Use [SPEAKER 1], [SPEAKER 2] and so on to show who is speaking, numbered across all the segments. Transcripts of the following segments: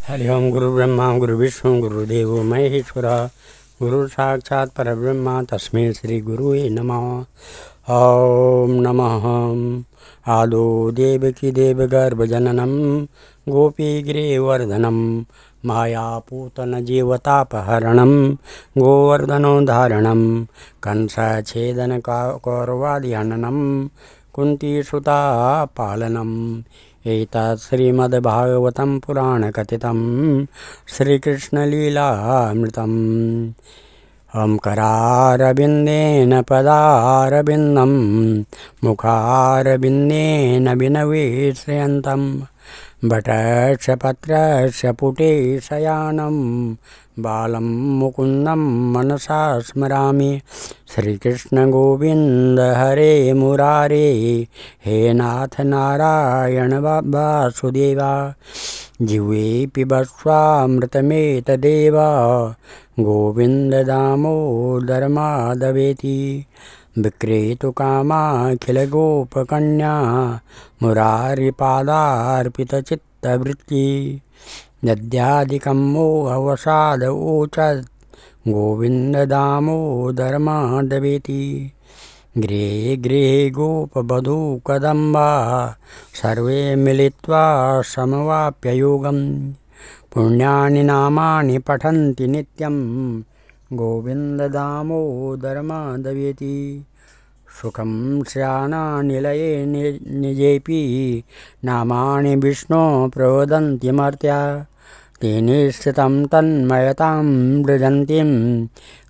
[SPEAKER 1] हरि ओम गुरु ब्रह्मा गुरु विष्णु गुरुदेवो महेश्वरा गुरु साक्षात् परब्रह्म तस्मै श्री गुरुवे नमः। ओम नमः आदो देवकी देवगर्भजननं गोपीगिरिवर्धनं मायापूतन जीवतापहरणं गोवर्धनोद्धारणं कंसच्छेदन कौरवादिहननं कुन्तीसुता पालनम् एतत् श्रीमद्भागवतं पुराणकथितं श्रीकृष्णलीलामृतम्। ओंकारारविन्देन पदारविन्दं मुखारविन्देन विनवेशयन्तं बटस्य पत्रस्य पुटे शयानं बालं मुकुन्दं मनसा स्मरामि। श्रीकृष्ण गोविंद हरे मुरारे हे नाथ नारायण वासुदेवा जिह्वे पिबस्वामृतमेतदेव गोविंद दामोदर माधवेति। विक्रेतुकामाखिलगोपकन्या मुरारिपादार्पितचित्तवृत्ति यद्यादिकं मोहवसाद ऊचत् गोविंद दामोदर माधवेति। गृहे गृहे गोपवधू कदम्बा सर्वे मिलित्वा समवाप्ययोगं पुण्यानि नामानि पठन्ति नित्यं गोविंद दामोदर माधवेति। सुखं श्यानानिलये निजेपि नामानि विष्णो प्रवदन्ति मर्त्या तेने स्थितं तन्मयतां व्रजन्तीं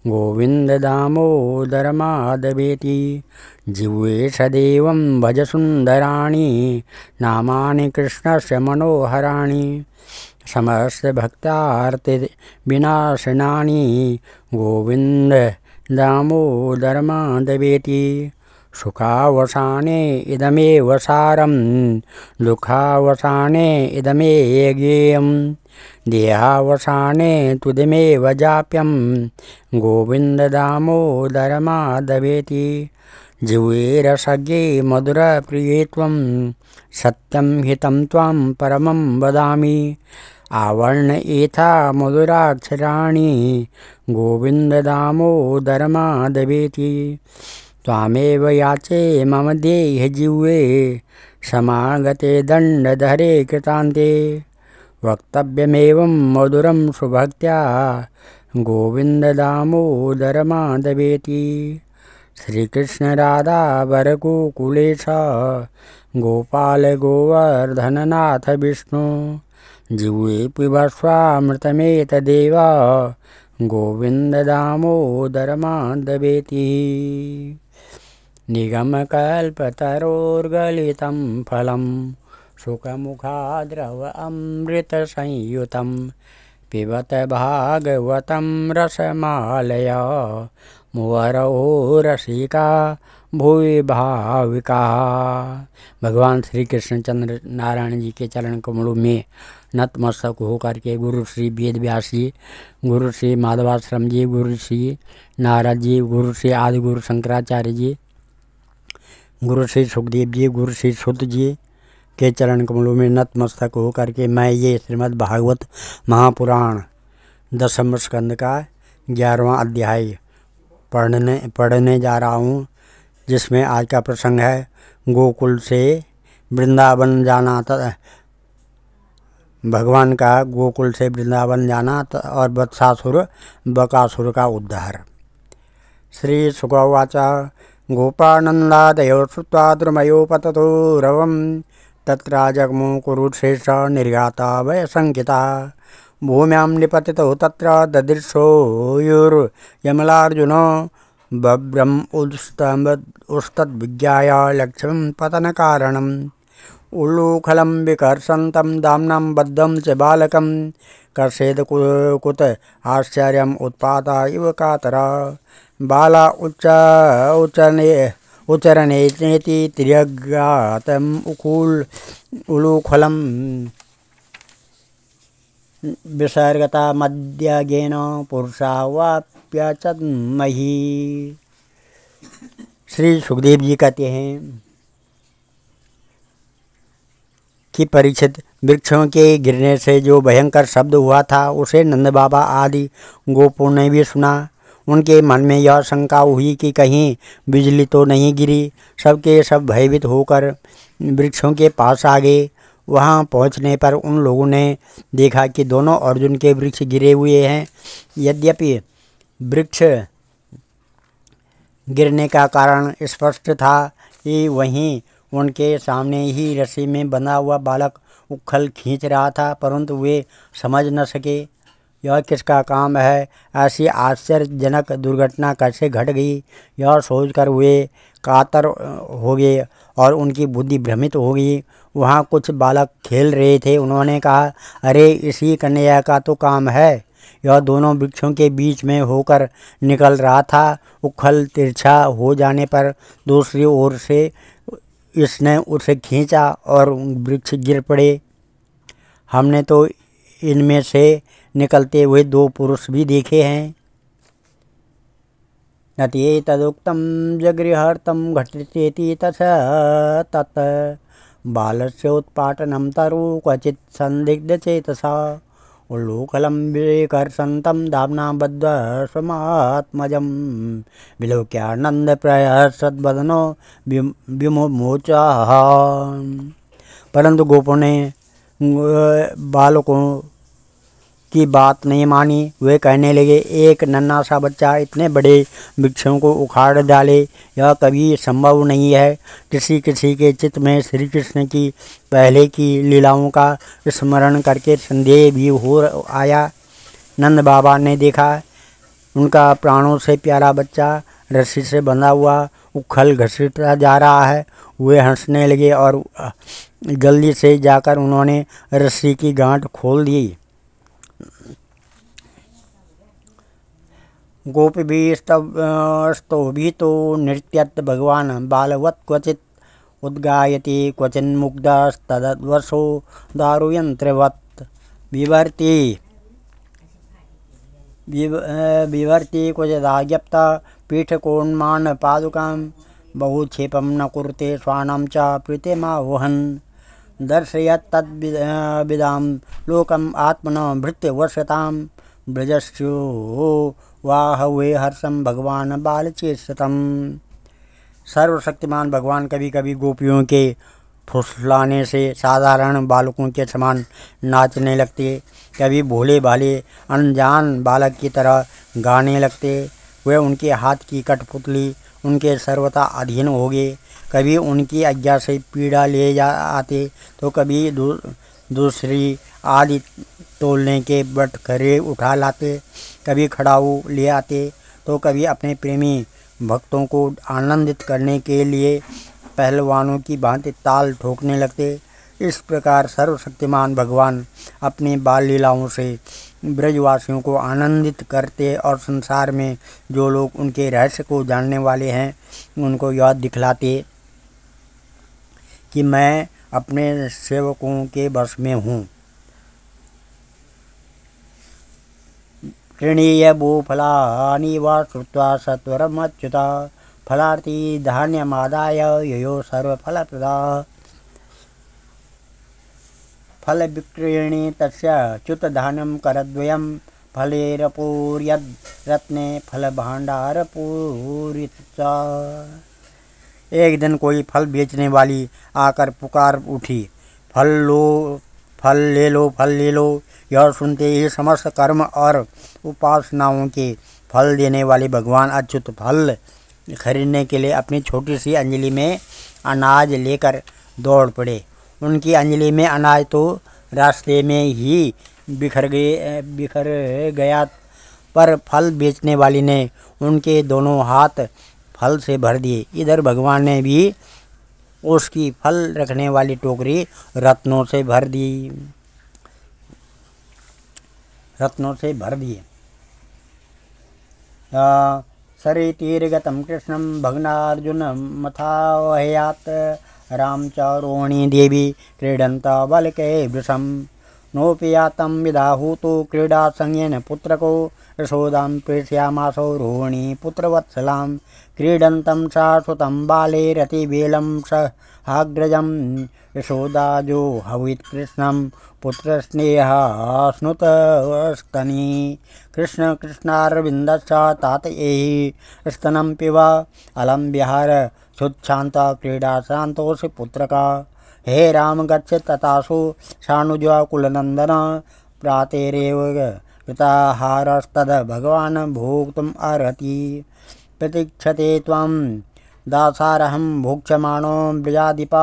[SPEAKER 1] गोविंद दामोदर माधवेति। जिह्वे सदैवं भज सुन्दराणि नामानि कृष्णस्य मनोहराणि समस्त भक्तार्ति विनाशनानि गोविंद दामोदर माधवेति। सुखावसाने इदमेव सारं दुःखावसाने इदमेव ज्ञेयं देहावसाने तुदमेव जाप्यं गोविंद दामोदर माधवेति। जिह्वे रसज्ञे मधुरप्रिये त्वं सत्यं हितं त्वां परमं वदामि आवर्ण एथा मधुराक्षराणि गोविंद दामोदर माधवेति। त्वामेव याचे मम देह जिह्वे समागते दण्डधरे कृतान्ते वक्तव्यमेवं मधुरं सुभक्त्या गोविंद दामोदर माधवेति। श्रीकृष्ण राधा वरकुकुलेश गोपाल गोवर्धननाथ विष्णु जिह्वे पिबस्वामृतमेतदेव गोविंद दामोदर माधवेति। निगमकल्पतरोर्गलितं फलं सुखमुखाद्रव अमृतसंयुतं पिबत भागवतं रसमालया मुहुरहो रसिका भुवि भाविका। भगवान श्री कृष्णचंद्र नारायण जी के चरण कमलों में नतमस्तक होकर के गुरु श्री वेद व्यास जी, गुरु श्री माधवाश्रम जी, गुरु श्री नारद जी, गुरु श्री आदि गुरु शंकराचार्य जी, गुरु श्री सुखदेव जी, गुरु श्री सुत जी के चरण कमलों में नतमस्तक होकर के मैं ये श्रीमद् भागवत महापुराण दसम स्कंद का 11वां अध्याय पढ़ने जा रहा हूँ, जिसमें आज का प्रसंग है गोकुल से वृंदावन जाना भगवान का गोकुल से वृंदावन जाना और वत्सासुर बकासुर का उद्धार। श्री शुकवाच गोपानन्दादयो श्रुत्वा द्रुमयोपततो रवं तत्र जग्मु कुरुश्रेष्ठ निर्घाता वयसंकिता भूम्यां निपतितो तत्र ददृशोयुर्यमलार्जुनो बभ्रम् उस्तद्विज्ञाय लक्ष्यं पतनकारणम् उल्लूखलं विकर्षन्तं दाम्नं बद्धं च बालकं कर्षेद कुत आश्चर्यम् उत्पाता इव कातरा बाला उच्चरनेति तिर्यगातम् उलूखलं विसर्गता मध्यगेन पुरुषावाप्यचन्महि। श्री सुखदेव जी कहते हैं कि परीक्षित, वृक्षों के गिरने से जो भयंकर शब्द हुआ था उसे नंद बाबा आदि गोपों ने भी सुना। उनके मन में यह शंका हुई कि कहीं बिजली तो नहीं गिरी। सबके सब भयभीत होकर वृक्षों के पास आ गए। वहां पहुंचने पर उन लोगों ने देखा कि दोनों अर्जुन के वृक्ष गिरे हुए हैं। यद्यपि वृक्ष गिरने का कारण स्पष्ट था कि वहीं उनके सामने ही रस्सी में बंधा हुआ बालक उखल खींच रहा था, परंतु वे समझ न सके यह किसका काम है। ऐसी आश्चर्यजनक दुर्घटना कैसे घट गई, यह सोचकर वे कातर हो गए और उनकी बुद्धि भ्रमित हो गई। वहाँ कुछ बालक खेल रहे थे। उन्होंने कहा, अरे इसी कन्हैया का तो काम है। यह दोनों वृक्षों के बीच में होकर निकल रहा था। उखल तिरछा हो जाने पर दूसरी ओर से इसने उसे खींचा और वृक्ष गिर पड़े। हमने तो इनमें से निकलते हुए 2 पुरुष भी देखे हैं। नति तदुक्तम जगृहर्तम घटतेति तत् बालस्य उत्पाटनम तरु क्वचित् संदिग्ध चेतसा उल्लूखलं विकर्षन्तं दाम्ना बद्ध्वा स्वमात्मजं विलोक्यानंद प्रहसद्वदनो विमुमुचः। परंतु गोपों ने बालकों की बात नहीं मानी। वे कहने लगे, एक नन्हा सा बच्चा इतने बड़े वृक्षों को उखाड़ डाले, यह कभी संभव नहीं है। किसी किसी के चित्त में श्री कृष्ण की पहले की लीलाओं का स्मरण करके संदेह भी हो आया। नंद बाबा ने देखा उनका प्राणों से प्यारा बच्चा रस्सी से बंधा हुआ उखल घसीटता जा रहा है। वे हंसने लगे और जल्दी से जाकर उन्होंने रस्सी की गांठ खोल दी। गोपीभिस्तौभितो नृत्यत भगवान बालवत् क्वचित् उद्गायति क्वचिन्मुग्धस्तद्वशो दारुयन्त्रवत् बिभर्ति क्वचिदाज्ञप्त पीठकोन्मान् पादुकां बहुक्षेपं न कुरुते स्वानां च प्रीतिमावहन् दर्शयत् तद्विदां लोकम् आत्मनो भृत्यवश्यतां ब्रजस्यो वाह वे हर्षम भगवान बालचेतम। सर्वशक्तिमान भगवान कभी कभी गोपियों के फुसलाने से साधारण बालकों के समान नाचने लगते, कभी भोले भाले अनजान बालक की तरह गाने लगते। वे उनके हाथ की कठपुतली उनके सर्वथा अधीन हो गए। कभी उनकी आज्ञा से पीड़ा ले जा आते तो कभी दूसरी आदि तोलने के बटखरे उठा लाते, कभी खड़ाऊ ले आते तो कभी अपने प्रेमी भक्तों को आनंदित करने के लिए पहलवानों की भांति ताल ठोकने लगते। इस प्रकार सर्वशक्तिमान भगवान अपनी बाल लीलाओं से ब्रजवासियों को आनंदित करते और संसार में जो लोग उनके रहस्य को जानने वाले हैं उनको यह दिखलाते कि मैं अपने सेवकों के वश में हूँ। कृणीय भू फलानि वा श्रुत्वा सत्वरमच्युता फलार्थी धान्यमादाय ययो सर्वफलप्रदा फल विक्रीणी तस्य च्युतधान्यं करद्वयं फलेरपूर्यद् रत्ने फल भाण्डार पूरिता। एक दिन कोई फल बेचने वाली आकर पुकार उठी, फल लो, फल ले लो, फल ले लो। यह सुनते ही समस्त कर्म और उपासनाओं के फल देने वाले भगवान अच्युत फल खरीदने के लिए अपनी छोटी सी अंजलि में अनाज लेकर दौड़ पड़े। उनकी अंजलि में अनाज तो रास्ते में ही बिखर गया, पर फल बेचने वाली ने उनके दोनों हाथ फल से भर दिए। इधर भगवान ने भी उसकी फल रखने वाली टोकरी रत्नों से भर दिए। सरितीर्गतं कृष्णं भग्नार्जुन मथावहयात् राम च रोहिणी देवी क्रीडन्ता बालके वृषं नोऽपि यातं विदाहूतो क्रीडासंज्ञेन पुत्रको यशोदां प्रेषयामासो रोहिणी पुत्रवत्सलां क्रीडन्तं शाश्वतं बाले रतिवेलं सहाग्रजं यशोदाजो हवित् कृष्णं पुत्रस्नेहस्नुतस्तनी कृष्ण कृष्णारविन्दश्च तात एहि स्तनं पिब अलं विहार शुच्छान्त क्रीडा शान्तोऽसि पुत्रका हे राम गच्छ ततासु शानुजकुलनन्दन प्रातेरेव कृताहारस्तद भगवान् भोक्तुम् अर्हति प्रतीक्षते त्वं दासारहं भोक्ष्यमाणो ब्रजाधिप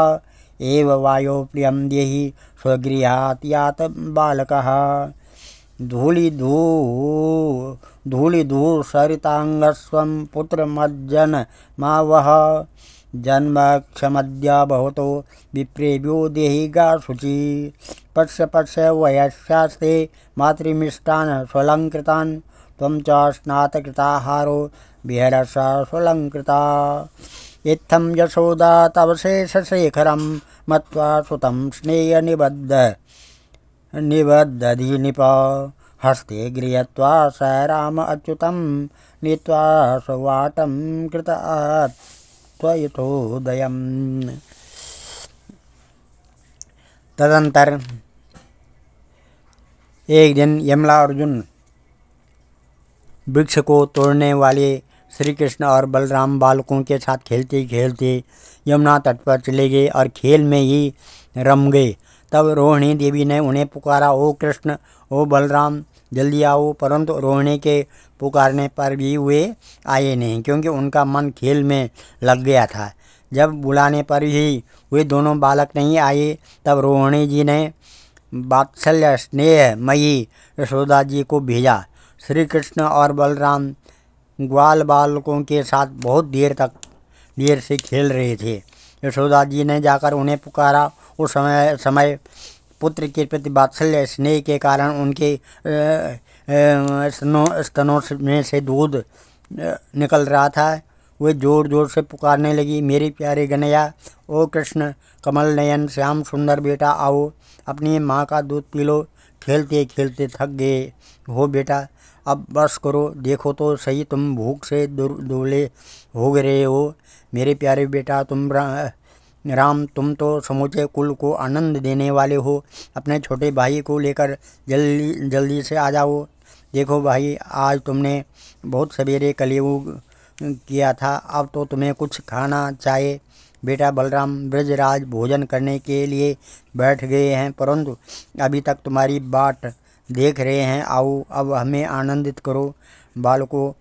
[SPEAKER 1] एव वायो प्रियं देहि स्वगृहात् यात बालकः धूलिधूसरिताङ्गस्वं पुत्रमज्जन्मावह जन्मक्षमद्य भवतो विप्रेभ्यो देहि गा शुचि पश्य पश्य वयस्यास्ते मातृमिष्टान् स्वलङ्कृतान् त्वं च स्नातकृताहारो विहरस स्वलङ्कृता इत्थं यशोदा तव शेषशेखरं मत्वा सुतं स्नेहनिबद्धधि निप हस्ते गृहीत्वा स राम अच्युतं नीत्वा सुवाटं कृतयथोदयम्। तदंतर एक दिन यमला अर्जुन वृक्ष को तोड़ने वाले श्री कृष्ण और बलराम बालकों के साथ खेलते खेलते यमुना तट पर चले गए और खेल में ही रम गए। तब रोहिणी देवी ने उन्हें पुकारा, ओ कृष्ण, ओ बलराम, जल्दी आओ। परंतु रोहिणी के पुकारने पर भी वे आए नहीं, क्योंकि उनका मन खेल में लग गया था। जब बुलाने पर भी वे दोनों बालक नहीं आए, तब रोहिणी जी ने वात्सल्य स्नेहमयी यशोदा जी को भेजा। श्री कृष्ण और बलराम ग्वाल बालकों के साथ बहुत देर से खेल रहे थे। यशोदा जी ने जाकर उन्हें पुकारा। उस समय पुत्र के प्रति वात्सल्य स्नेह के कारण उनके स्तनों में से दूध निकल रहा था। वे जोर जोर से पुकारने लगी, मेरे प्यारे गनैया, ओ कृष्ण, कमल नयन, श्याम सुंदर बेटा, आओ, अपनी माँ का दूध पी लो। खेलते खेलते थक गए हो बेटा, अब बस करो। देखो तो सही, तुम भूख से दुबले हो रहे हो। मेरे प्यारे बेटा, राम, तुम तो समूचे कुल को आनंद देने वाले हो। अपने छोटे भाई को लेकर जल्दी से आ जाओ। देखो भाई, आज तुमने बहुत सवेरे कलयुग किया था, अब तो तुम्हें कुछ खाना चाहिए। बेटा बलराम ब्रजराज भोजन करने के लिए बैठ गए हैं, परंतु अभी तक तुम्हारी बाट देख रहे हैं। आओ, अब हमें आनंदित करो। बालकों,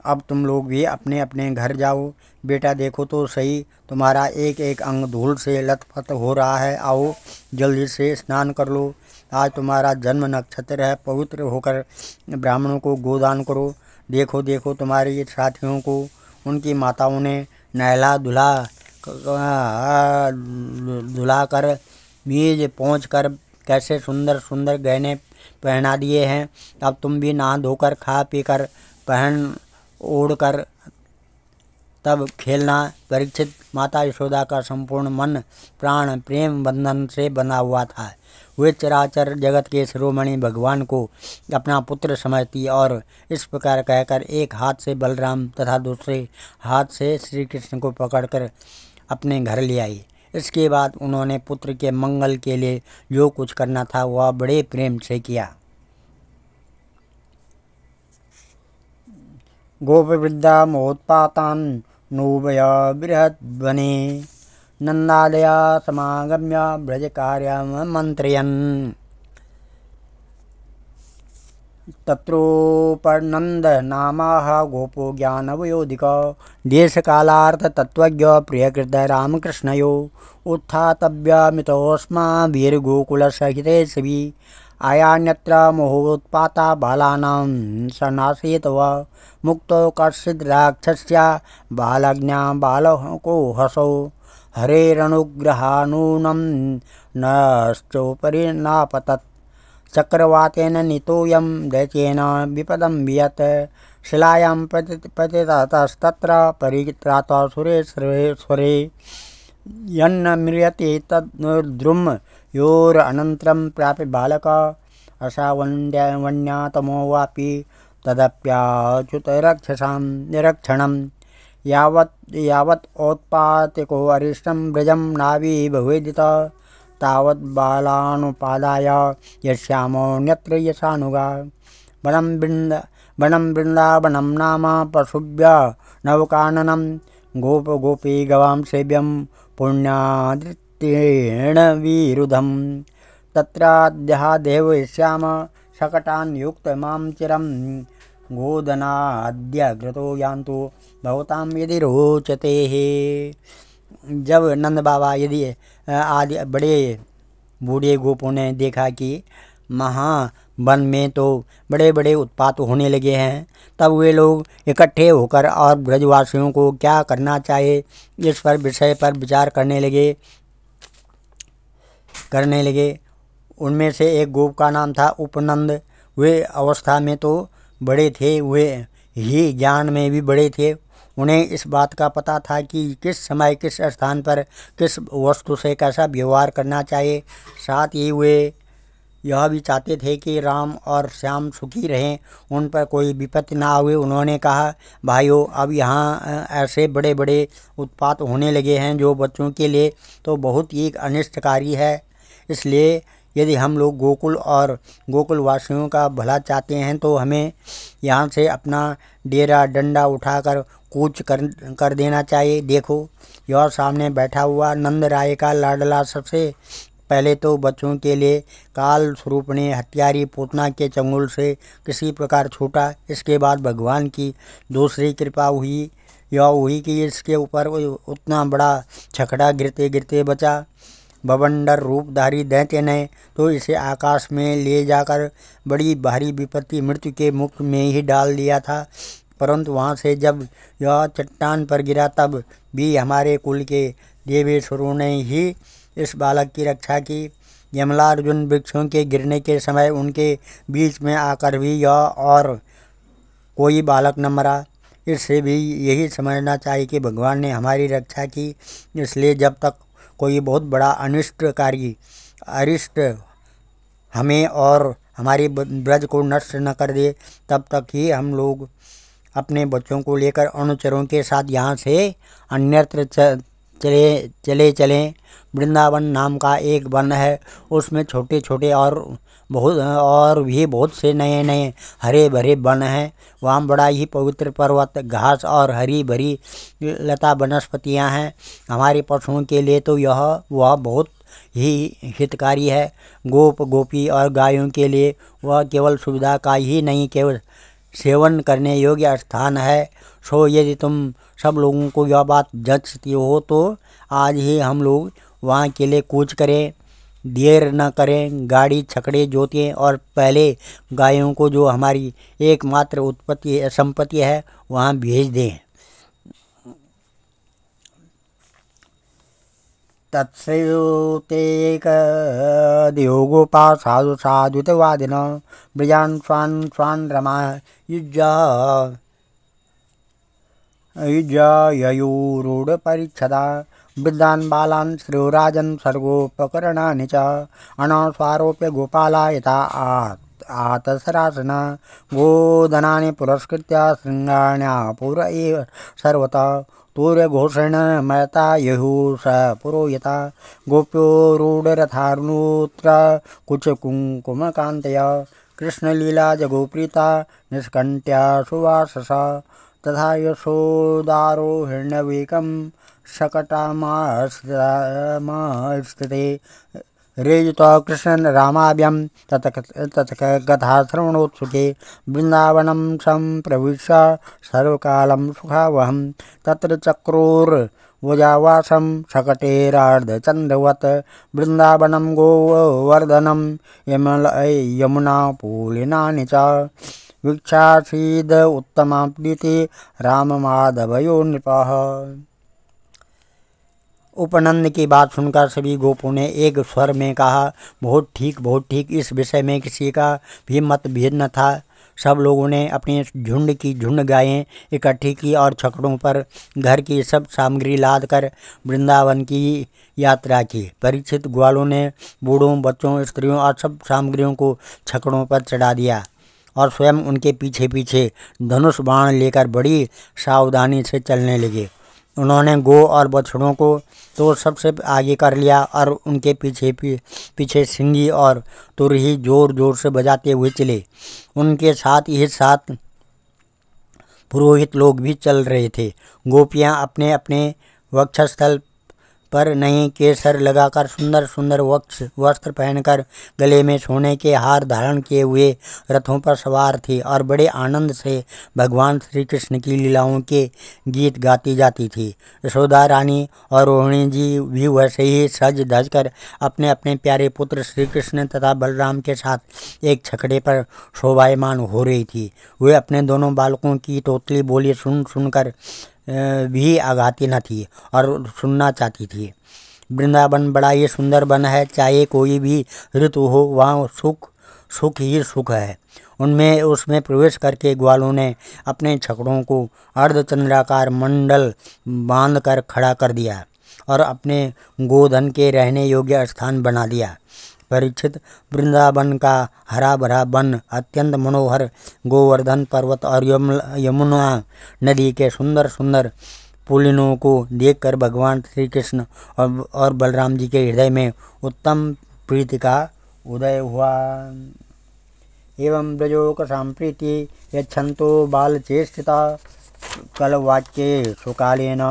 [SPEAKER 1] अब तुम लोग भी अपने अपने घर जाओ। बेटा देखो तो सही, तुम्हारा एक एक अंग धूल से लथपथ हो रहा है। आओ, जल्दी से स्नान कर लो। आज तुम्हारा जन्म नक्षत्र है, पवित्र होकर ब्राह्मणों को गोदान करो। देखो देखो, तुम्हारे साथियों को उनकी माताओं ने नहला धुला कर बीज पहुँच कर कैसे सुंदर सुंदर गहने पहना दिए हैं। अब तुम भी नहा धोकर खा पी कर पहन ओढ़ कर तब खेलना। परीक्षित, माता यशोदा का संपूर्ण मन प्राण प्रेम बंधन से बना हुआ था। वे चराचर जगत के शिरोमणि भगवान को अपना पुत्र समझती और इस प्रकार कहकर एक हाथ से बलराम तथा दूसरे हाथ से श्री कृष्ण को पकड़कर अपने घर ले आई। इसके बाद उन्होंने पुत्र के मंगल के लिए जो कुछ करना था वह बड़े प्रेम से किया। गोपवृद्धा मोत्पातान् नूभय बृहद्वने नन्दादया समागम्य ब्रजकार्यमन्त्रयन् तत्रोपनन्दनामाह गोपो ज्ञानवयोधिको देशकालार्थ तत्त्वज्ञ प्रियकृत रामकृष्णयो उत्थातव्यमितोऽस्माभिर्गोकुलसहिते शिवि आयान्यत्र मोहोत्पाता बालानां सन्नाशयित्व मुक्तो कश्चिद् राक्षस्य बालज्ञा बालको हसौ हरेरनुग्रहानूनं नश्चोपरि नापतत् चक्रवातेन नीतोऽयं दैत्येन विपदं वियत् शिलायां पतितस्तत्र परित्रातः सुरेश्वरे यन्न म्रियते तद्द्रुम योरनन्तरं प्राप्य बालक असावन्यातमो वापि तदप्याच्युतरक्षसां निरक्षणं यावत् औत्पातिको अरिष्टं व्रजं नाविभवेदित तावत् बालानुपादाय यस्यामोऽन्यत्र यशानुगा वनं वृन्दावनं नाम पशुभ्य नवकाननं गोपी गवां सेव्यं पुण्यादित्येण विरुधं तत्राद्यादेव यस्याम शकटान् युक्तमां चिरं गोदनाद्यग्रतो यान्तु भवतां यदि रोचते। जब नंद बाबा यदि आदि बड़े बूढ़े गोपों ने देखा कि महावन में तो बड़े बड़े उत्पात होने लगे हैं, तब वे लोग इकट्ठे होकर और ब्रजवासियों को क्या करना चाहिए इस पर विषय पर विचार करने लगे। उनमें से एक गोप का नाम था उपनंद। वे अवस्था में तो बड़े थे, वे ही ज्ञान में भी बड़े थे। उन्हें इस बात का पता था कि किस समय किस स्थान पर किस वस्तु से कैसा व्यवहार करना चाहिए। साथ ही वे यह भी चाहते थे कि राम और श्याम सुखी रहें, उन पर कोई विपत्ति ना आवे। उन्होंने कहा, भाइयों, अब यहाँ ऐसे बड़े बड़े उत्पात होने लगे हैं जो बच्चों के लिए तो बहुत ही अनिष्टकारी है। इसलिए यदि हम लोग गोकुल और गोकुलवासियों का भला चाहते हैं तो हमें यहाँ से अपना डेरा डंडा उठाकर कूच कर देना चाहिए। देखो, यह सामने बैठा हुआ नंद राय का लाडला सबसे पहले तो बच्चों के लिए काल स्वरूप ने हत्यारी पूतना के चंगुल से किसी प्रकार छूटा। इसके बाद भगवान की दूसरी कृपा हुई कि इसके ऊपर उतना बड़ा छकड़ा गिरते गिरते बचा। बवंडर रूपधारी दैत्य ने तो इसे आकाश में ले जाकर बड़ी भारी विपत्ति मृत्यु के मुख में ही डाल दिया था, परंतु वहाँ से जब यह चट्टान पर गिरा तब भी हमारे कुल के देवेश्वरों ने ही इस बालक की रक्षा की। यमलार्जुन वृक्षों के गिरने के समय उनके बीच में आकर भी यह और कोई बालक न मरा। इससे भी यही समझना चाहिए कि भगवान ने हमारी रक्षा की। इसलिए जब तक कोई बहुत बड़ा अरिष्ट हमें और हमारे ब्रज को नष्ट न कर दे, तब तक ही हम लोग अपने बच्चों को लेकर अनुचरों के साथ यहाँ से अन्यत्र चलें। वृंदावन नाम का एक वन है, उसमें छोटे छोटे और भी बहुत से नए नए हरे भरे वन हैं। वहाँ बड़ा ही पवित्र पर्वत, घास और हरी भरी लता वनस्पतियाँ हैं। हमारे पशुओं के लिए तो वह बहुत ही हितकारी है। गोपी और गायों के लिए वह केवल सुविधा का ही नहीं, केवल सेवन करने योग्य स्थान है। सो यदि तुम सब लोगों को यह बात जचती हो तो आज ही हम लोग वहाँ के लिए कूच करें, देर न करें, गाड़ी छकड़े जोतें और पहले गायों को, जो हमारी एकमात्र संपत्ति है, वहाँ भेज दें। तत्सयोतेकदियो गोपा साधु साधुतवादिन ब्रजान् स्वान् रमा युज्ययूरूढपरिच्छदा वृद्धान् बालान् श्रेयोराजन् सर्गोपकरणानि च अनस्वारोप्य गोपाला यथा आतसरासना गोधनानि पुरस्कृत्य शृङ्गाण्यापुर एव सर्वतः तूर्यघोषेण मयता यहुष पुरोहिता गोप्यो रूढरथार्णूत्र कुचकुङ्कुमकान्तया कृष्णलीला जगोप्रीता निष्कण्ठ्या सुवाससा तथा यशोदारोहिण्यवेकं शकटामास्थिते रेजुता कृष्ण रामाभ्यं तत्कथाश्रवणोत्सुके वृन्दावनं सम्प्रविश्य सर्वकालं सुखावहं तत्र चक्रोर्वजावासं शकटेरार्धचन्द्रवत् वृन्दावनं गोवर्धनं यमुनापूलिनानि च वीक्षासीद उत्तमा प्रीति राम माधवयो नृपः। उपनंद की बात सुनकर सभी गोपों ने एक स्वर में कहा, बहुत ठीक, बहुत ठीक। इस विषय में किसी का भी मतभेद न था। सब लोगों ने अपनी झुंड की झुंड गायें इकट्ठी की और छकड़ों पर घर की सब सामग्री लाद कर वृंदावन की यात्रा की। परीक्षित ग्वालों ने बूढ़ों, बच्चों, स्त्रियों और सब सामग्रियों को छकड़ों पर चढ़ा दिया और स्वयं उनके पीछे पीछे धनुष बाण लेकर बड़ी सावधानी से चलने लगे। उन्होंने गौ और बछड़ों को तो सबसे आगे कर लिया और उनके पीछे सिंगी और तुरही जोर जोर से बजाते हुए चले। उनके साथ ही साथ पुरोहित लोग भी चल रहे थे। गोपियां अपने अपने वक्षस्थल पर नई केसर लगाकर सुंदर सुंदर वस्त्र पहनकर गले में सोने के हार धारण किए हुए रथों पर सवार थी और बड़े आनंद से भगवान श्री कृष्ण की लीलाओं के गीत गाती जाती थी। यशोदा रानी और रोहिणी जी भी वैसे ही सज धज कर अपने अपने प्यारे पुत्र श्री कृष्ण तथा बलराम के साथ एक छकड़े पर शोभायमान हो रही थी। वे अपने दोनों बालकों की तोतली बोली सुन सुनकर भी आगाती न थी और सुनना चाहती थी। वृंदावन बड़ा ही सुंदर वन है। चाहे कोई भी ऋतु हो, वहाँ सुख ही सुख है। उसमें प्रवेश करके ग्वालों ने अपने छकड़ों को अर्धचंद्राकार मंडल बांध कर खड़ा कर दिया और अपने गोधन के रहने योग्य स्थान बना दिया। परीक्षित, वृंदावन का हरा भरा वन, अत्यंत मनोहर गोवर्धन पर्वत और यमुना नदी के सुंदर सुंदर पुलिनों को देखकर भगवान श्री कृष्ण और बलराम जी के हृदय में उत्तम प्रीति का उदय हुआ। एवं ब्रजोक संप्रीति यच्छन्तो बालचेष्टिता कलवाक्ये सुकालेन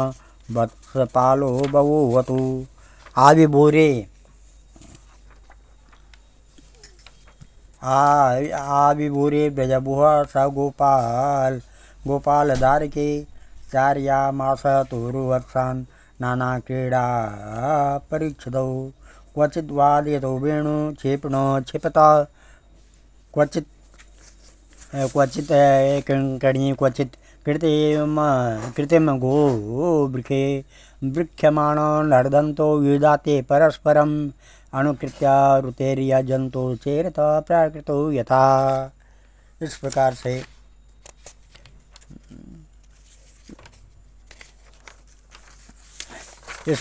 [SPEAKER 1] वत्सपालो बभूवतु। आविभूरे ब्रजभुः स गोपालधारके चार्यामास तुरुवत्सान् नानाक्रीडा परीक्षितौ। क्वचित् वादयतो वेणु क्षेपणो क्षिपता, क्वचित् किङ्कणी, क्वचित् कृत्रिम गो वृक्ष्यमाणो नर्दन्तो युधाते परस्परम् अनुकृत्या रुतेरिया जंतो चेरत प्राकृतो यथा। इस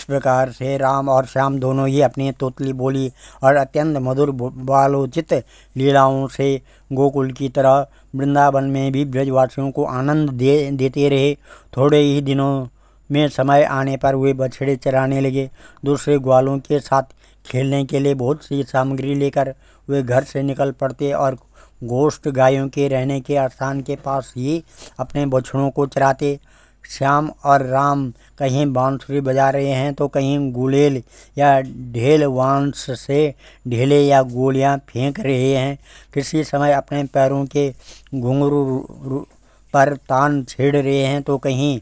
[SPEAKER 1] प्रकार से राम और श्याम दोनों ही अपनी तोतली बोली और अत्यंत मधुर बालोचित लीलाओं से गोकुल की तरह वृंदावन में भी ब्रजवासियों को आनंद देते रहे। थोड़े ही दिनों में समय आने पर वे बछड़े चराने लगे। दूसरे ग्वालों के साथ खेलने के लिए बहुत सी सामग्री लेकर वे घर से निकल पड़ते और गोष्ठ गायों के रहने के स्थान के पास ही अपने बछड़ों को चराते। श्याम और राम कहीं बांसुरी बजा रहे हैं तो कहीं गुलेल या ढेल वांस से ढेले या गोलियां फेंक रहे हैं। किसी समय अपने पैरों के घुंघरू पर तान छेड़ रहे हैं तो कहीं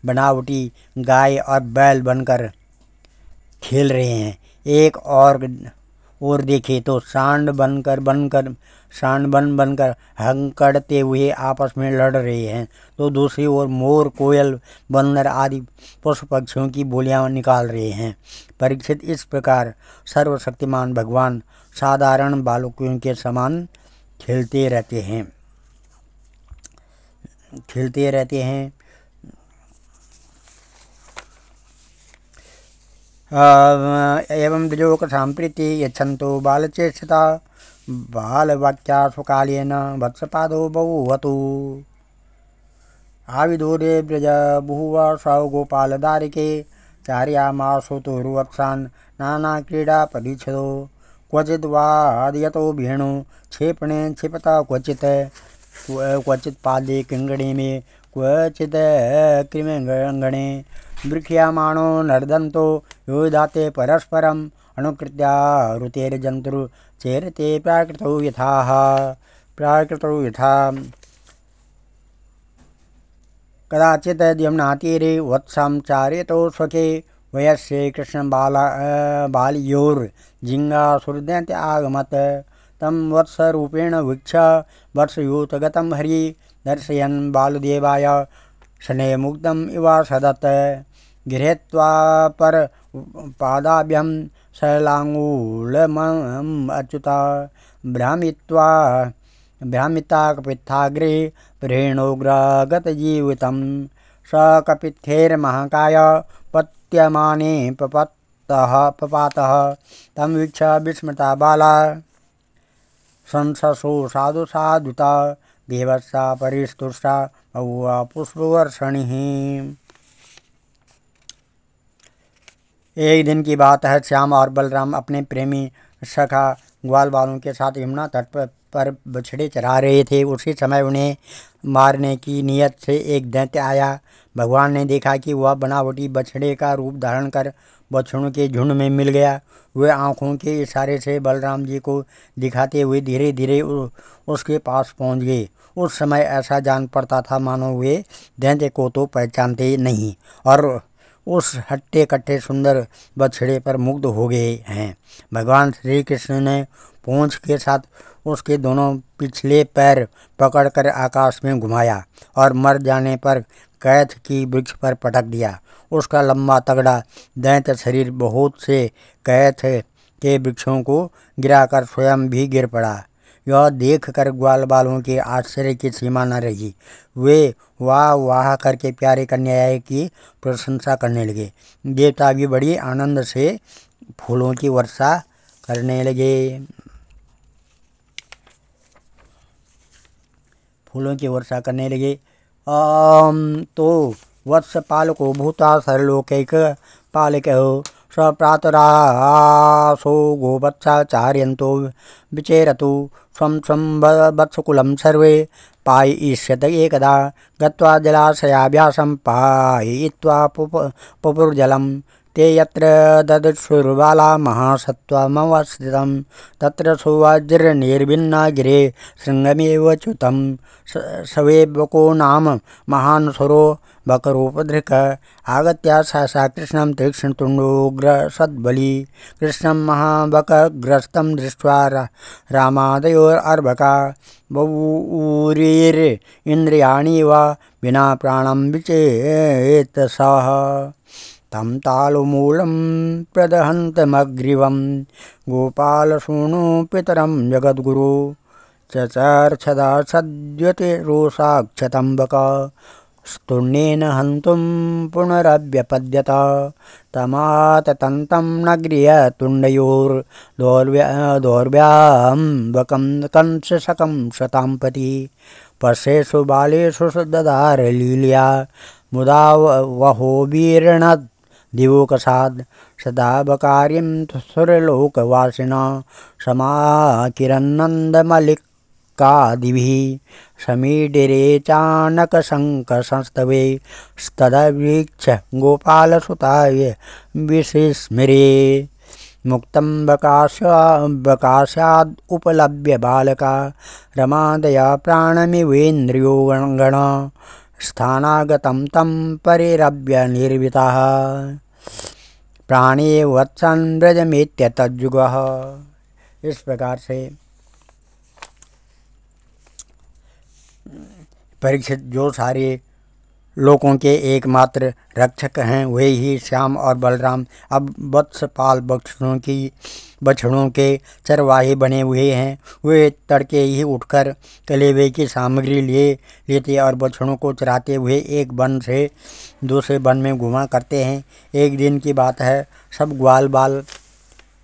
[SPEAKER 1] बनावटी गाय और बैल बनकर खेल रहे हैं। एक और देखे तो सांड बनकर हंकड़ते हुए आपस में लड़ रहे हैं, तो दूसरी ओर मोर, कोयल, बंदर आदि पशु पक्षियों की बोलियां निकाल रहे हैं। परीक्षित, इस प्रकार सर्वशक्तिमान भगवान साधारण बालकों के समान खेलते रहते हैं। एवं द्विजोक संप्रीति यच्छन्तो बालचेष्टिता बालवाक्या सुकालेन वत्सपादो बभूवतु। आविदूरे ब्रजभुः स गोपालधारके चार्यामासु तुरुवत्सान् नानाक्रीडा परीक्षितो। क्वचित् वादयतो वेणु क्षेपणे क्षिपता, क्वचित् पादे किङ्गणे में, क्वचित् कृमिङ्गणे वृक्ष्यमाणो नर्दन्तो योधाते परस्परम् अनुकृत्या रुतेर्जन्तुर् चेरते प्राकृतौ यथा। कदाचित् यमुनातीरे वत्सां चारयतो स्वके वयस्य कृष्णबालयोर्जिङ्गासुरदैत्य आगमत्। तं वत्सरूपेण वीक्ष्य वर्षयूतगतं हरि दर्शयन् बालदेवाय शनैर्मुग्धम् इव सदत्। गृहीत्वा पर पादाभ्यां शैलाङ्गूलमच्युता भ्रामित्वा भ्रामिता कपित्थाग्रे प्रेणोग्रगतजीवितं स कपित्थैर्महाकाय पत्यमाने पपातः तं वीक्ष्य विस्मृता बाला संससो साधु साधुता देवस्सा परिस्तुष्टा बभूव पुष्पवर्षणिः। एक दिन की बात है। श्याम और बलराम अपने प्रेमी सखा ग्वाल बालों के साथ यमुना तट पर बछड़े चरा रहे थे। उसी समय उन्हें मारने की नीयत से एक दैत्य आया। भगवान ने देखा कि वह बनावटी बछड़े का रूप धारण कर बछड़ों के झुंड में मिल गया। वे आँखों के इशारे से बलराम जी को दिखाते हुए धीरे धीरे उसके पास पहुंच गए। उस समय ऐसा जान पड़ता था मानो वे दैत्य को तो पहचानते नहीं और उस हट्टे कट्टे सुंदर बछड़े पर मुग्ध हो गए हैं। भगवान श्री कृष्ण ने पूंछ के साथ उसके दोनों पिछले पैर पकड़कर आकाश में घुमाया और मर जाने पर कैथ की वृक्ष पर पटक दिया। उसका लंबा तगड़ा दैत्य शरीर बहुत से कैथ के वृक्षों को गिराकर स्वयं भी गिर पड़ा। यह देखकर ग्वाल बालों के आश्चर्य की सीमा न रही। वे वाह वाह करके प्यारे कन्हैया की प्रशंसा करने लगे। देवता भी बड़ी आनंद से फूलों की वर्षा करने लगे। तो वत्स पालको भूता सरलोकैक पालको स प्रातरासो गोवत्साचार्यन्तो विचेरतु स्वं स्वं वत्सकुलं सर्वे पाययिष्यत एकदा गत्वा जलाशयाभ्यासं पाययित्वा पुपुर्जलं ते यत्र ददृशुर्बाला महासत्त्वमवस्थितं तत्र सुवज्रनिर्भिन्ना गिरे शृङ्गमेव च्युतं सवेबको नाम महान् सुरो बकरूपधृक् आगत्य सहसा कृष्णं तीक्ष्णतुण्डोग्रसद्बली कृष्णं महाबकग्रस्तं दृष्ट्वा रामादयोरर्भका बभूरिन्द्रियाणि वा विना प्राणं विचेतसः तं तालुमूलं प्रदहन्तमग्रीवं गोपालसूनु पितरं जगद्गुरु चचर्छदा सद्यते रोषाक्षतम्बक स्तुर्णेन हन्तुं पुनरव्यपद्यत तमाततन्तं नगरीयतुण्डयोर्दौर्भ्यां कंसशकं शतांपति पश्येषु बालेषु ददार लीलया मुदा वहो वीरणद् दिवोकसाद सदा बकार्यं सुरलोकवासिना समाकिरन्नन्दमलिकादिभिः समीडिरे चानकशङ्खसंस्तवे स्तदवीक्ष्य गोपालसुताय विस्मरे मुक्तं बकास्याद् उपलभ्य बालका रमादया प्राणमिवेन्द्रियो गण स्थानागतं तं परिरभ्य निर्वितः प्राणे वत्सन् व्रजमेत्य तज्जुगः। इस प्रकार से परीक्षित जो सारे लोगों के एकमात्र रक्षक हैं वे ही श्याम और बलराम अब वत्सपाल बछड़ों के चरवाहे बने हुए हैं। वे तड़के ही उठकर कलेवे की सामग्री लेते और बछड़ों को चराते हुए एक वन से दूसरे वन में घुमा करते हैं। एक दिन की बात है। सब ग्वाल बाल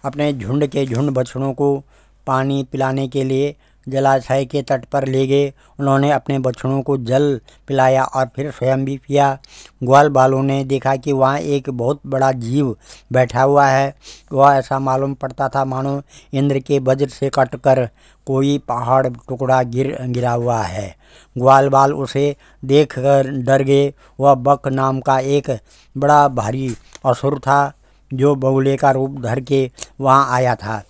[SPEAKER 1] अपने झुंड के झुंड बछड़ों को पानी पिलाने के लिए जलाशय के तट पर ले गए। उन्होंने अपने बछड़ों को जल पिलाया और फिर स्वयं भी पिया। ग्वाल बालों ने देखा कि वहाँ एक बहुत बड़ा जीव बैठा हुआ है। वह ऐसा मालूम पड़ता था मानो इंद्र के वज्र से कटकर कोई पहाड़ टुकड़ा गिरा हुआ है। ग्वाल बाल उसे देखकर डर गए। वह बक नाम का एक बड़ा भारी असुर था जो बगुले का रूप धर के वहाँ आया था।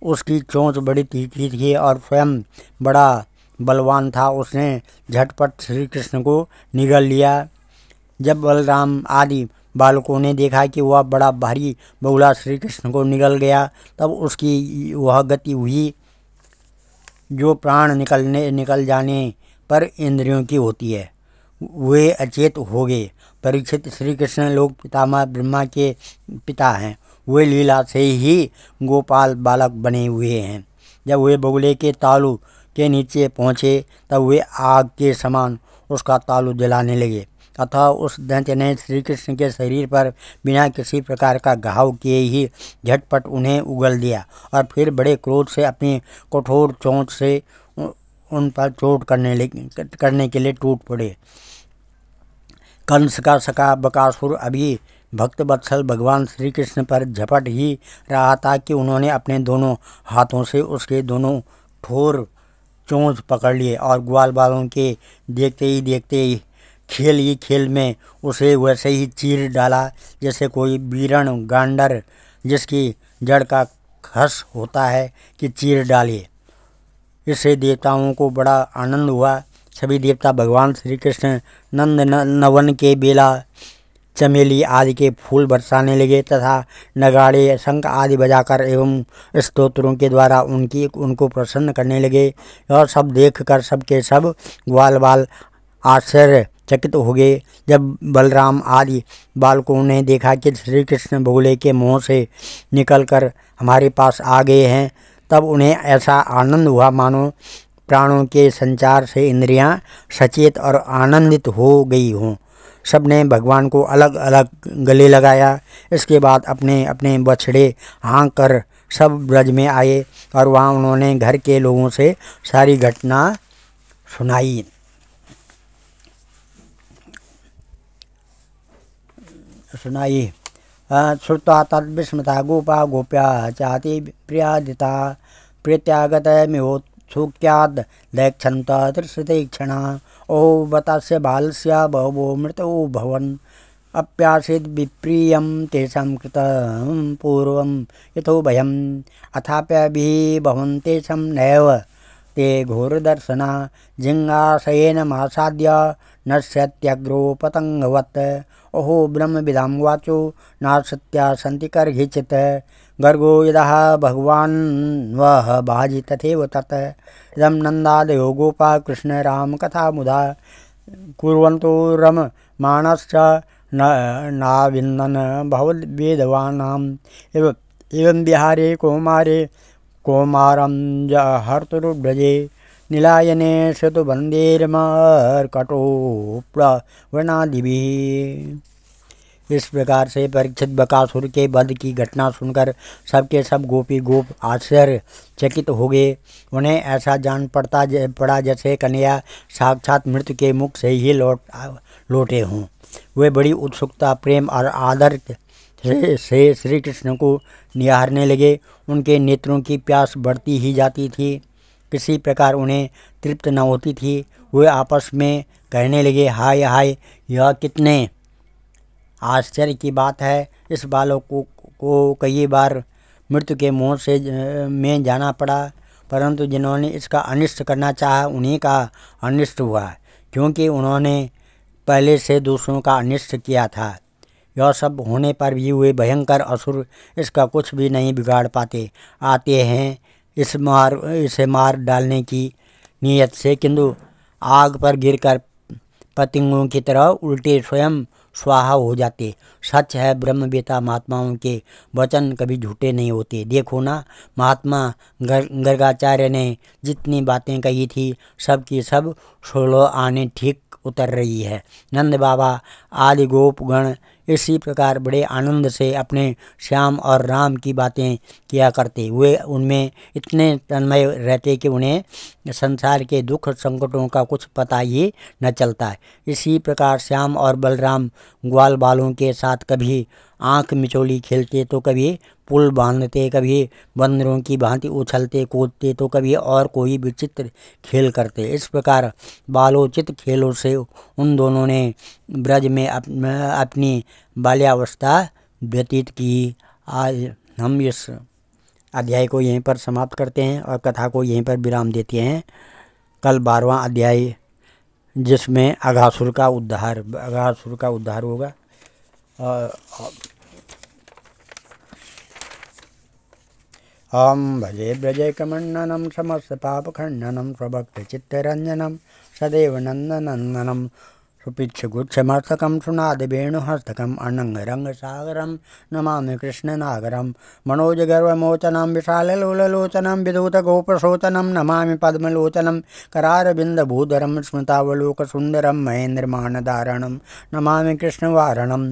[SPEAKER 1] उसकी चोंच बड़ी तीखी थी और स्वयं बड़ा बलवान था। उसने झटपट श्री कृष्ण को निगल लिया। जब बलराम आदि बालकों ने देखा कि वह बड़ा भारी बगुला श्री कृष्ण को निगल गया तब उसकी वह गति हुई जो प्राण निकल जाने पर इंद्रियों की होती है। वे अचेत हो गए। परीक्षित श्री कृष्ण लोक पितामह ब्रह्मा के पिता हैं। वे लीला से ही गोपाल बालक बने हुए हैं। जब वे बगुले के तालू के नीचे पहुँचे तब वे आग के समान उसका तालू जलाने लगे। अतः उस दैत्य ने श्री कृष्ण के शरीर पर बिना किसी प्रकार का घाव किए ही झटपट उन्हें उगल दिया और फिर बड़े क्रोध से अपनी कठोर चोंच से उन पर चोट करने के लिए टूट पड़े। कंस का सखा बकासुर अभी भक्त वत्सल भगवान श्री कृष्ण पर झपट ही रहा था कि उन्होंने अपने दोनों हाथों से उसके दोनों ठोर चोंच पकड़ लिए और ग्वाल बालों के देखते ही खेल में उसे वैसे ही चीर डाला जैसे कोई बीरण गांडर जिसकी जड़ का खस होता है कि चीर डाले। इससे देवताओं को बड़ा आनंद हुआ। सभी देवता भगवान श्री कृष्ण नंद नवन के बेला चमेली आदि के फूल बरसाने लगे तथा नगाड़े शंख आदि बजाकर एवं स्तोत्रों के द्वारा उनको प्रसन्न करने लगे। और सब देखकर सबके सब ग्वाल बाल आश्चर्यचकित हो गए। जब बलराम आदि बालकों ने देखा कि श्री कृष्ण भोले के मुँह से निकलकर हमारे पास आ गए हैं, तब उन्हें ऐसा आनंद हुआ मानो प्राणों के संचार से इंद्रियां सचेत और आनंदित हो गई हों। सबने भगवान को अलग अलग गले लगाया। इसके बाद अपने अपने बछड़े हाँक कर सब ब्रज में आए और वहाँ उन्होंने घर के लोगों से सारी घटना सुनाई। श्रुत्वा तद्विस्मता गोपा गोप्या चाति प्रियादिता प्रीत्यागतमिहोत्सुक्याद् दैक्षन्त तृषते क्षणा। ओ बतास्य बालस्य बहवो मृतो भवन् अप्यासीद् विप्रियं तेषां कृतं पूर्वं यथो भयम् अथाप्यभिः भवन्तेषां नैव ते घोरदर्शना। जिङ्गाशयेन मासाद्य नश्यत्यग्रो पतङ्गवत् ओहो ब्रह्मविदां वाचो नासत्या सन्ति कर्हिचित्। गर्गो यदः भगवान् वः बाजि तथैव तत् इदं नन्दादयो गोपा कृष्ण राम कथा मुदा कुर्वन्तो रममाणश्च नाविन्दन् भवद्वेदवानाम् एवं विहारे कौमारं हर्तुर्व्रजे नीलायने श्रुतवन्देर्मर्कटोप्लवनादिभिः। इस प्रकार से परीक्षित बकासुर के वध की घटना सुनकर सबके सब गोपी गोप आश्चर्यचकित हो गए। उन्हें ऐसा जान पड़ा जैसे कन्हैया साक्षात मृत्यु के मुख से ही लौटे हों। वे बड़ी उत्सुकता प्रेम और आदर से श्री कृष्ण को निहारने लगे। उनके नेत्रों की प्यास बढ़ती ही जाती थी, किसी प्रकार उन्हें तृप्त न होती थी। वे आपस में कहने लगे, हाय हाय, यह कितने आश्चर्य की बात है। इस बालक को कई बार मृत्यु के मुँह से में जाना पड़ा, परंतु जिन्होंने इसका अनिष्ट करना चाहा उन्हीं का अनिष्ट हुआ, क्योंकि उन्होंने पहले से दूसरों का अनिष्ट किया था। यह सब होने पर भी वे भयंकर असुर इसका कुछ भी नहीं बिगाड़ पाते। आते हैं इसे मार डालने की नीयत से, किंतु आग पर गिरकर पतंगों की तरह उल्टे स्वयं स्वाहा हो जाते। सच है, ब्रह्मवेता महात्माओं के वचन कभी झूठे नहीं होते। देखो ना, महात्मा गर्गाचार्य ने जितनी बातें कही थी सब की सब 16 आने ठीक उतर रही है। नंद बाबा आदि गोपगण इसी प्रकार बड़े आनंद से अपने श्याम और राम की बातें किया करते। वे उनमें इतने तन्मय रहते कि उन्हें संसार के दुख संकटों का कुछ पता ही न चलता। इसी प्रकार श्याम और बलराम ग्वाल बालों के साथ कभी आँख मिचौली खेलते तो कभी पुल बांधते, कभी बंदरों की भांति उछलते कूदते तो कभी और कोई विचित्र खेल करते। इस प्रकार बालोचित खेलों से उन दोनों ने ब्रज में अपनी बाल्यावस्था व्यतीत की। आज हम इस अध्याय को यहीं पर समाप्त करते हैं और कथा को यहीं पर विराम देते हैं। कल 12वां अध्याय, जिसमें अघासुर का उद्धार होगा। ओम भजे ब्रजैकमण्डनं समस्त पापखण्डनं स्वभक्तचित्तरञ्जनं सदैव नन्दनन्दनं सुपिच्छगुच्छमस्तकं सुनादवेणुहस्तकम् अनङ्गरङ्गसागरं नमामि कृष्णनागरं मनोजगर्वमोचनं विशाललोललोचनं विधूतगोपशोचनं नमामि पद्मलोचनं करारविन्दभूधरं स्मृतावलोकसुन्दरं महेन्द्रमानधारणं नमामि कृष्णवारणं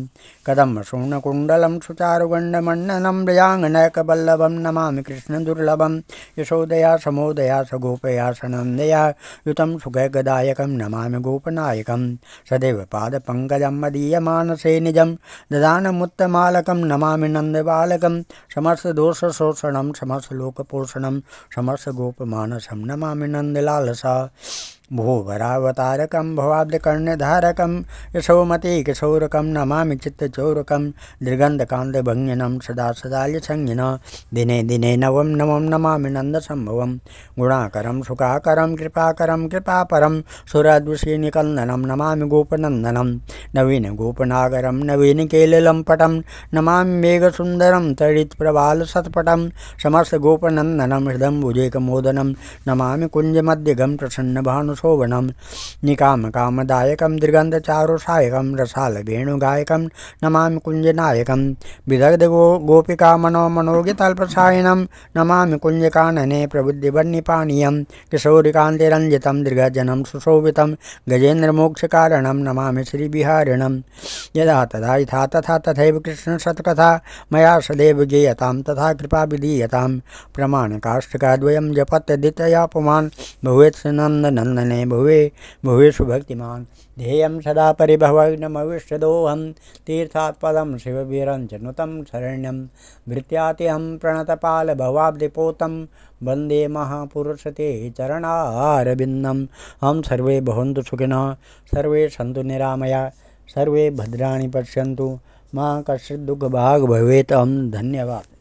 [SPEAKER 1] कदम्बशूर्णकुण्डलं सुचारुगण्डमण्डनं मृगाङ्गनयकवल्लभं नमामि कृष्णदुर्लभं यशोदया समोदया सगोपया सनन्दया युतं सुखगदायकं नमामि गोपनायकं सदैव पादपङ्कजं मदीयमानसे निजं ददानमुत्तमालकं नमामि नन्दबालकं समस्तदोषशोषणं समस्तलोकपोषणं समस्तगोपमानसं नमामि नन्दलालसा भूभरावतारकं भवाब्धकर्णधारकं यशोमती किशोरकं नमामि चित्तचोरकं दृगन्धकान्तभञ्जनं सदा सदाल्यसंज्ञिनं दिने दिने नवं नवं नमामि नन्दसम्भवं गुणाकरं सुखाकरं कृपाकरं कृपापरं सुराद्विषीनिकन्दनं नमामि गोपनन्दनं नवीनगोपनागरं नवीनकेलिलं पटं नमामि मेघसुन्दरं तडितप्रवालसत्पटं समस्तगोपनन्दनं हृदम्बुजेकमोदनं नमामि कुञ्जमध्यगं प्रसन्नभानुशोभनं निकामकामदायकं दृगन्धचारुसायकं रसालवेणुगायकं नमामि कुञ्जनायकं विदग्धगोपिका मनोगीताल्पसायनं नमामि कुञ्जकानने प्रबुद्धिवह्निपानीयं किशोरिकान्तिरञ्जितं दीर्घजनं सुशोभितं गजेन्द्रमोक्षकारणं नमामि श्रीविहारिणं यदा तदा यथा तथा तथैव कृष्णशतकथा मया सदैव गेयतां तथा कृपा विधीयतां प्रमाणकाष्ठकाद्वयं जपत्यदितया पुमान् भवेत् नन्दनन्दने भुवे भुवेषु भक्तिमान् ध्येयं सदा परिभवग्नमविष्टदोहं तीर्थात्पदं शिववीरञ्चनुतं शरण्यं भृत्यातिहं प्रणतपालभवाब्धिपोतं वन्दे महापुरुषते चरणारविन्दं हम सर्वे भवन्तु सुखिनः सर्वे सन्तु निरामया सर्वे भद्राणि पश्यन्तु मां कश्चित् दुःखभाग् भवेत्। धन्यवाद।